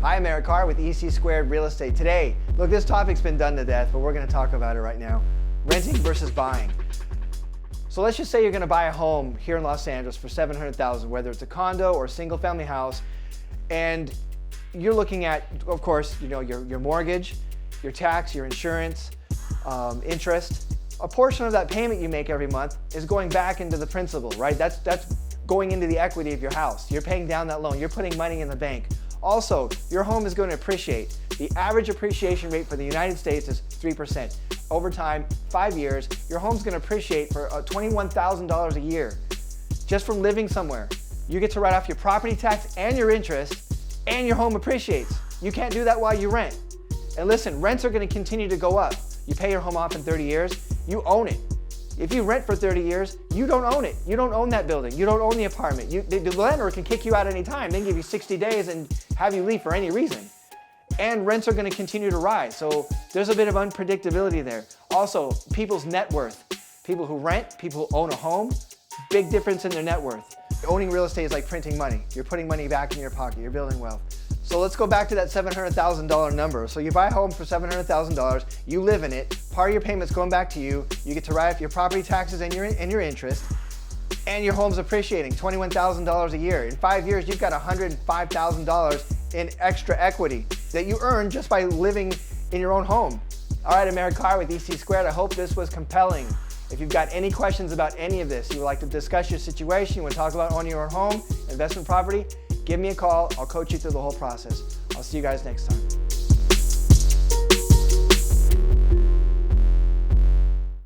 Hi, I'm Eric Carr with EC Squared Real Estate. Today, look, this topic's been done to death, but we're going to talk about it right now. Renting versus buying. So let's just say you're going to buy a home here in Los Angeles for $700,000, whether it's a condo or a single family house, and you're looking at, of course, your mortgage, your tax, your insurance, interest. A portion of that payment you make every month is going back into the principal, right? That's going into the equity of your house. You're paying down that loan. You're putting money in the bank. Also, your home is going to appreciate. The average appreciation rate for the United States is 3%. Over time, 5 years, your home's going to appreciate for $21,000 a year just from living somewhere. You get to write off your property tax and your interest, and your home appreciates. You can't do that while you rent. And listen, rents are going to continue to go up. You pay your home off in 30 years, you own it. If you rent for 30 years, you don't own it. You don't own that building. You don't own the apartment. The landlord can kick you out any time. They can give you 60 days and have you leave for any reason. And rents are going to continue to rise. So there's a bit of unpredictability there. Also, people's net worth. People who rent, people who own a home, big difference in their net worth. Owning real estate is like printing money. You're putting money back in your pocket. You're building wealth. So let's go back to that $700,000 number. So you buy a home for $700,000, you live in it, part of your payment's going back to you, you get to write off your property taxes and your interest, and your home's appreciating $21,000 a year. In 5 years, you've got $105,000 in extra equity that you earn just by living in your own home. All right, I'm Eric Carr with EC Squared. I hope this was compelling. If you've got any questions about any of this, you would like to discuss your situation, you want to talk about owning your own home, investment property, give me a call. I'll coach you through the whole process. I'll see you guys next time.